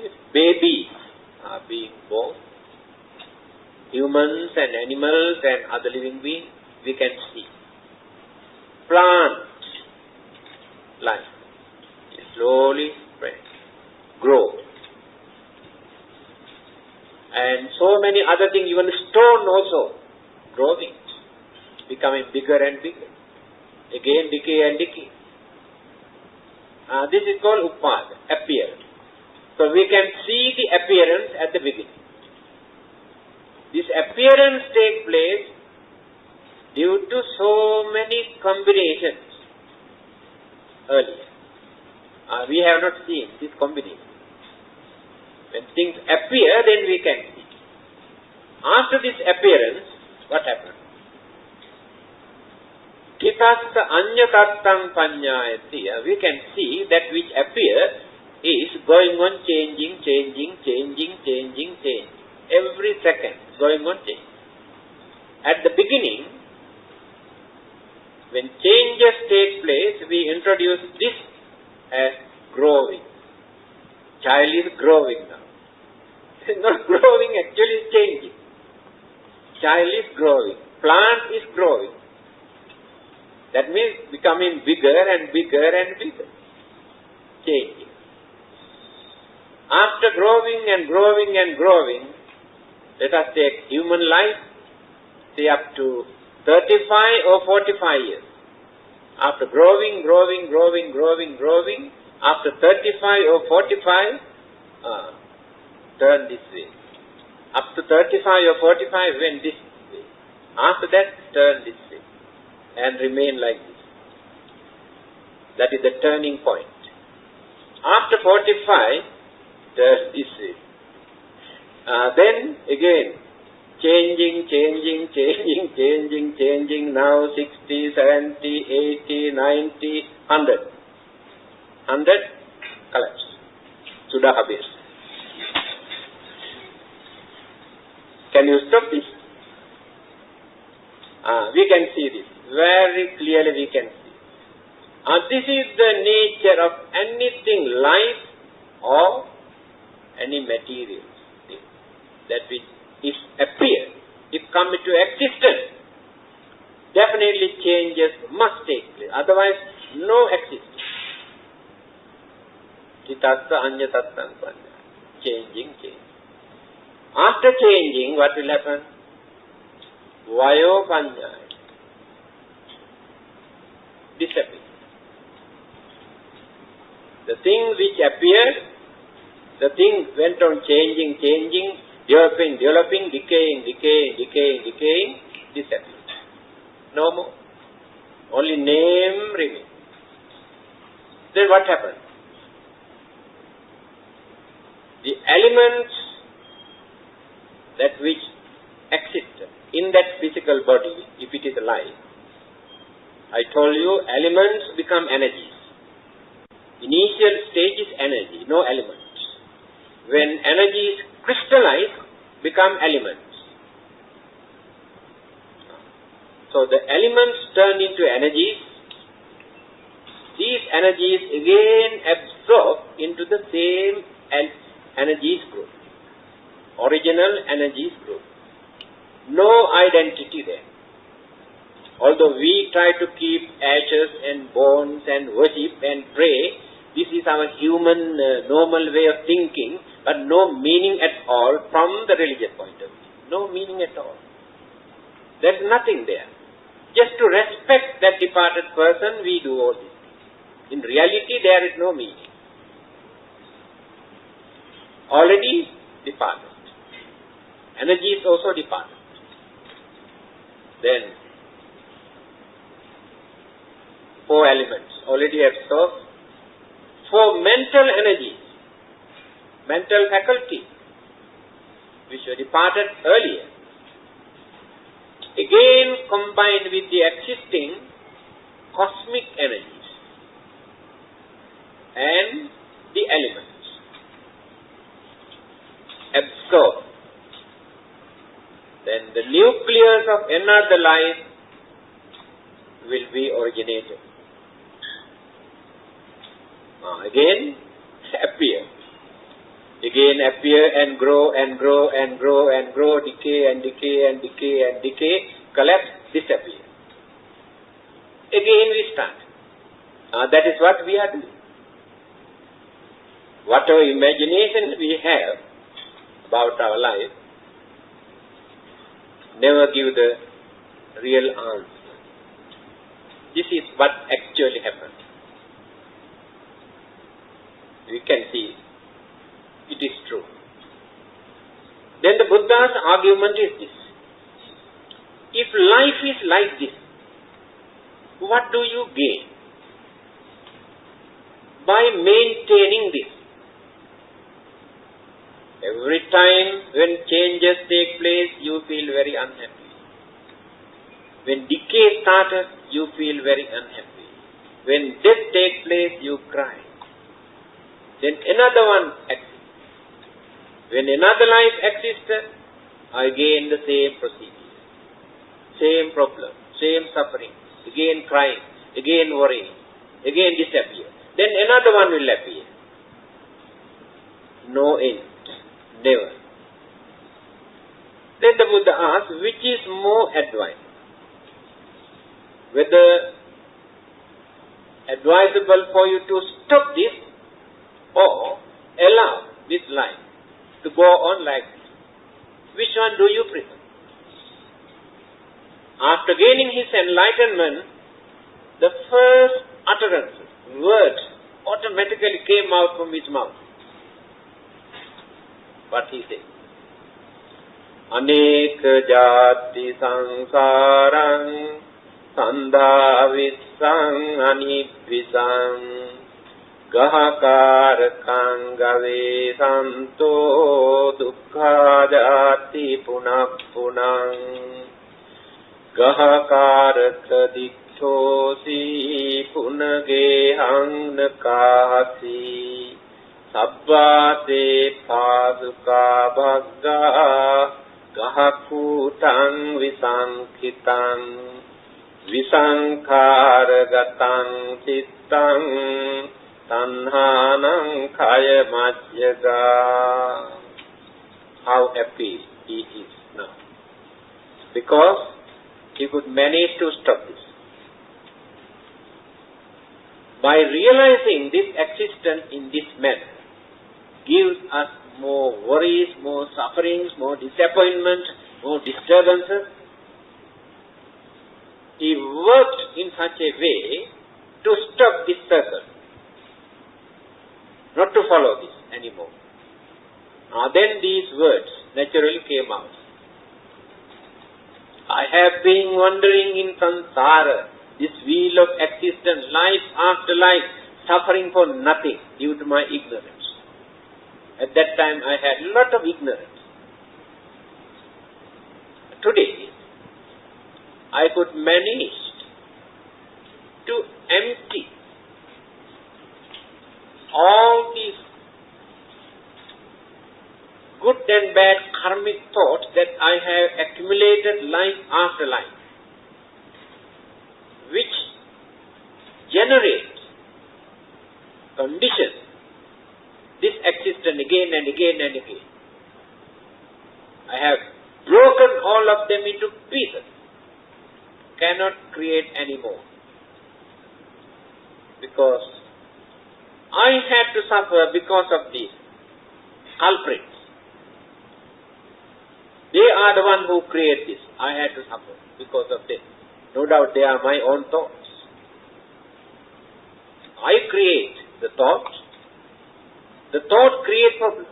Yes. Babies are being born. Humans and animals and other living beings, we can see. Plants, life, slowly spread, grow. And so many other things, even stone also, growing, becoming bigger and bigger. Again decay and decay. This is called uppada, appearance. So we can see the appearance at the beginning. This appearance takes place due to so many combinations earlier. We have not seen this combination. When things appear, then we can see. After this appearance, what happens? Kitassa anyatattang panyayati. We can see that which appears is going on changing. Every second, going on changing. At the beginning, when changes take place, we introduce this as growing. Child is growing now. It is not growing, actually it's changing. Child is growing. Plant is growing. That means becoming bigger and bigger. Changing. After growing, let us take human life, say up to 35 or 45 years. After growing, after 35 or 45, turn this way. Up to 35 or 45, went this way. After that, turn this way. And remain like this. That is the turning point. After 45, turn this way. Then again, changing, now 60, 70, 80, 90, 100. 100, collapse. Sudah habis. Can you stop this? We can see this. Very clearly we can see. This is the nature of anything, life or any material. That which is appear, if come into existence, definitely changes must take place. Otherwise, no existence. Chitassa anyatattang panya. Changing. After changing, what will happen? Vayo panya. Disappear. The thing which appeared, the thing went on changing, developing, decaying, disappear. No more. Only name remains. Then what happens? The elements that which exist in that physical body, if it is alive, I told you, elements become energies. Initial stage is energy, no elements. When energy is crystallized, become elements. So the elements turn into energies. These energies again absorb into the same energies group, original energies group. No identity there. Although we try to keep ashes and bones and worship and pray, this is our human normal way of thinking, but no meaning at all from the religious point of view. No meaning at all. There is nothing there. Just to respect that departed person, we do all this. In reality, there is no meaning. Already departed. Energy is also departed. Then, 4 elements already absorbed. 4 mental energies, mental faculties, which were departed earlier, again combined with the existing cosmic energies and the elements, absorb. Then the nucleus of another life will be originated. Again appear. Again appear and grow and grow and grow and grow, decay and decay and decay and decay, collapse, disappear. Again we start. That is what we are doing. Whatever imagination we have about our life never give the real answer. This is what actually happened. We can see it is true. Then the Buddha's argument is this. If life is like this, what do you gain by maintaining this? Every time when changes take place, you feel very unhappy. When decay starts, you feel very unhappy. When death takes place, you cry. Then another one exists. When another life exists, again the same procedure. Same problem, same suffering, again crying, again worrying, again disappear. Then another one will appear. No end, never. Then the Buddha asks, which is more advisable? Whether advisable for you to stop this or allow this life to go on like this. Which one do you prefer? After gaining his enlightenment, the first utterances, words, automatically came out from his mouth. What he said? Aneka jati sangsarang sandhavissang anibhisang Gahakarakang gave santo dukkha jati punah punang Gahakaraka dikkhosi punagehang nakasi Sabbate pasuka bhagga gahakutang visankitang Visankaragatam cittang tanhanang kaya majyaga. How happy he is now. Because he could manage to stop this. By realizing this existence in this manner, gives us more worries, more sufferings, more disappointment, more disturbances. He worked in such a way to stop this circle, not to follow this anymore. Then these words naturally came out. I have been wandering in samsara, this wheel of existence, life after life, suffering for nothing due to my ignorance. At that time I had a lot of ignorance. Today, I could manage to empty all these good and bad karmic thoughts that I have accumulated life after life. generate conditions. This existence again and again and again. I have broken all of them into pieces. Cannot create any more. Because I had to suffer because of these culprits. They are the one who create this. I had to suffer because of them. No doubt they are my own thoughts. I create the thought. The thought creates problem.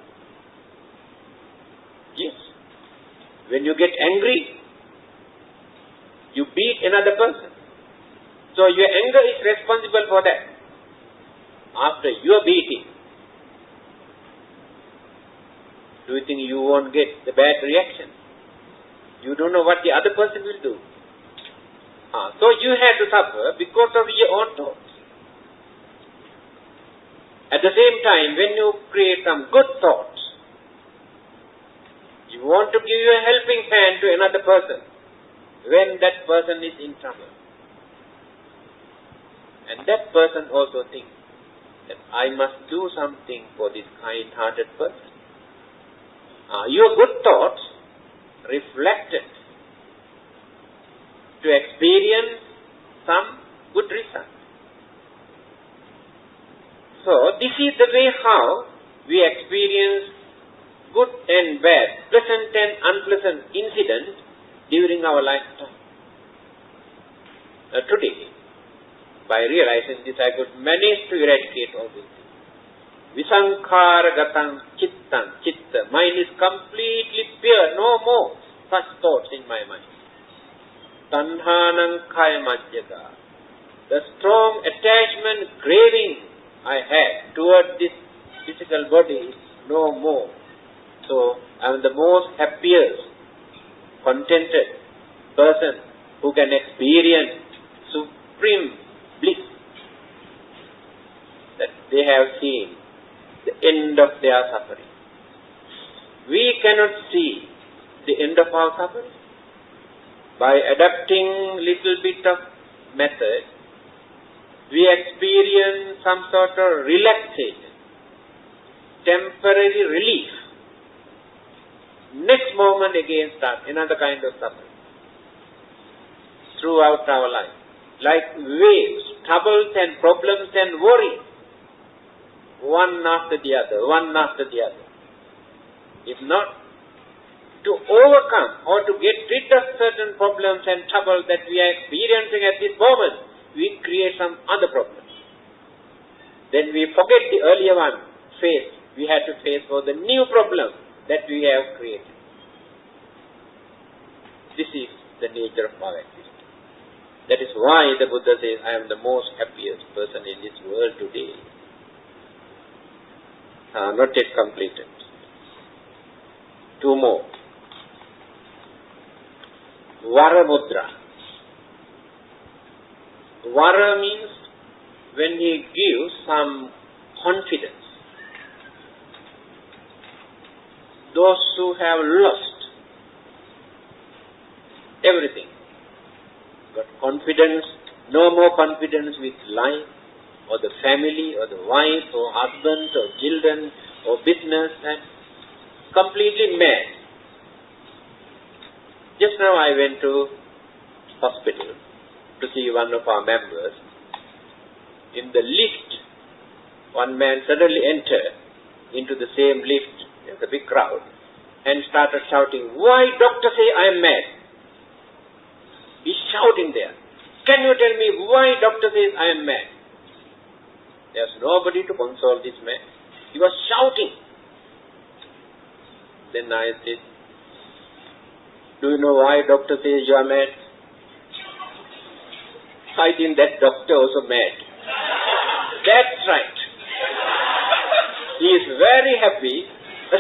Yes. When you get angry, you beat another person. So your anger is responsible for that. After your beating, do you think you won't get the bad reaction? You don't know what the other person will do. So you had to suffer because of your own thoughts. At the same time, when you create some good thoughts, you want to give a helping hand to another person when that person is in trouble. And that person also thinks that I must do something for this kind-hearted person. Your good thoughts reflected to experience some good result. So this is the way how we experience good and bad, pleasant and unpleasant incidents during our lifetime. Today, by realizing this, I could manage to eradicate all these things. Visankhara-gatam chitta. Mind is completely pure, no more such thoughts in my mind. Tanhanam kayamajyaga. The strong attachment, craving I had toward this physical body is no more. So, I am the most happiest, contented person who can experience supreme bliss. That they have seen the end of their suffering. We cannot see the end of our suffering. By adapting little bit of method, we experience some sort of relaxation, temporary relief. Next moment again starts another kind of suffering throughout our life. Like waves, troubles and problems and worries, one after the other, one after the other. If not, to overcome or to get rid of certain problems and troubles that we are experiencing at this moment, we create some other problems. Then we forget the earlier one we had to face for the new problem that we have created. This is the nature of our existence. That is why the Buddha says, I am the most happiest person in this world today. Not yet completed. Two more. Vara mudra. Vara means when he gives some confidence. Those who have lost everything, got confidence, no more confidence with life, or the family, or the wife, or husband, or children, or business, and completely mad. Just now I went to hospital to see one of our members. In the lift, one man suddenly entered into the same lift, there's a big crowd, and started shouting, "Why doctor say I am mad?" He's shouting there. "Can you tell me why doctor says I am mad?" There's nobody to console this man. He was shouting. Then I said, "Do you know why doctor says you are mad?" I think that doctor also mad. That's right. He is very happy.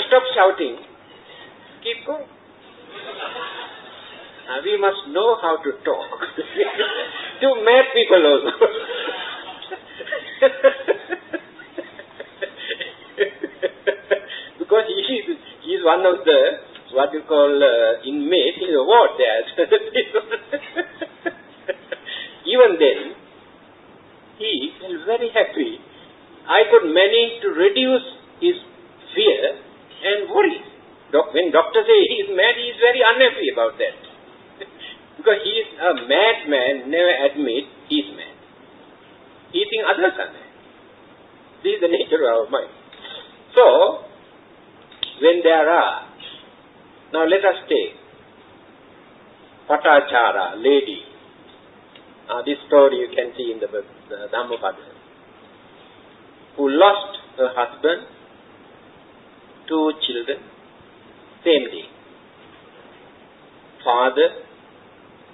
Stop shouting. Keep going. We must know how to talk to mad people also. Because he is one of the, what you call inmates in the ward there. Even then, he I could manage to reduce his fear and worries. When doctor says he is mad, he is very unhappy about that. Because he is a madman, never admit he is mad. He thinks others are mad. This is the nature of our mind. So, when there are, now let us take Patachara, lady. This story you can see in the Dhammananda, who lost her husband, 2 children, same day. Father,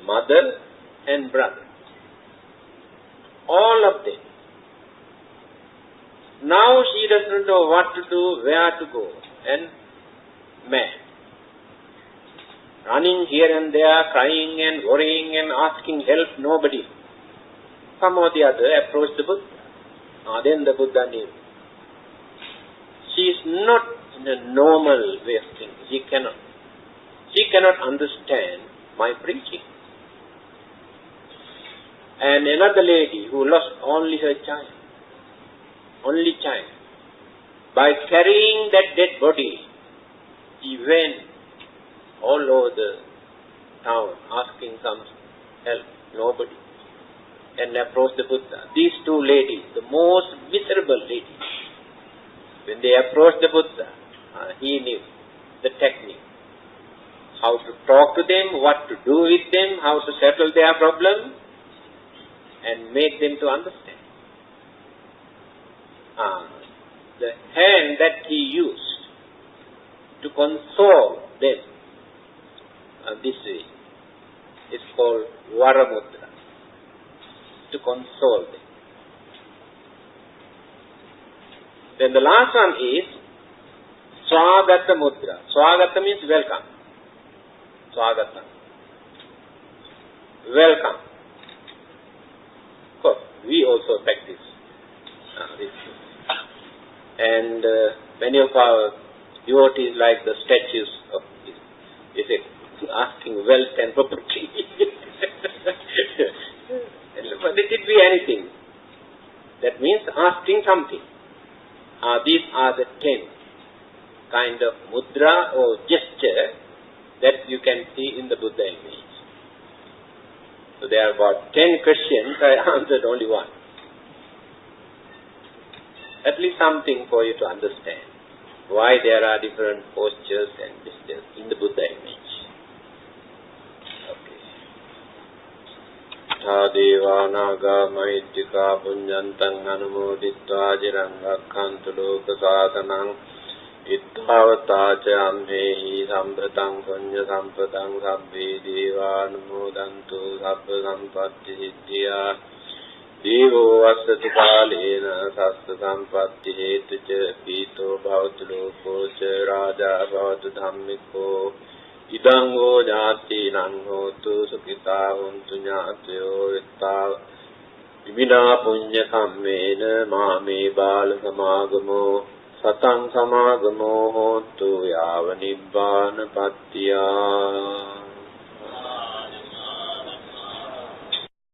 mother and brother. All of them. Now she doesn't know what to do, where to go, and mad. Running here and there, crying and worrying and asking help, nobody. Some or the other approached the Buddha. Then the Buddha knew. She is not in a normal way of thinking. She cannot understand my preaching. And another lady who lost only her child, by carrying that dead body, he went all over the town asking some help, nobody, and approached the Buddha. These 2 ladies, the most miserable ladies, when they approached the Buddha, he knew the technique, how to talk to them, what to do with them, how to settle their problem, and make them to understand. The hand that he used to console them this way is called Varamudra, to console them. Then the last one is Swagata Mudra. Swagata means welcome. Swagata. Welcome. Of course, we also practice this. And many of our devotees like the statues of this, asking wealth and property. But it could be anything. That means asking something. These are the 10 kind of mudra or gesture that you can see in the Buddha image. So there are about 10 questions. I answered only one. At least something for you to understand why there are different postures and gestures in the Buddha image. Okay. Tādeva nāga maitika puññantang anumoditva jirangakkantu loka sātanang ittavata ca ammehi sampratam puñña sampratam sabbe deva anumodantu sabba sampatti siddhya Devo vasati kālena sassa sampatti hetu ca pīto bhavatu loko ca rāja bhavatu dhammiko idango jāti nanhotu sukita huntu ñātayo vittā vimina puñña kammena māme bāla samāgamo satang samāgamo hontu yāva nibbāna pattiyā.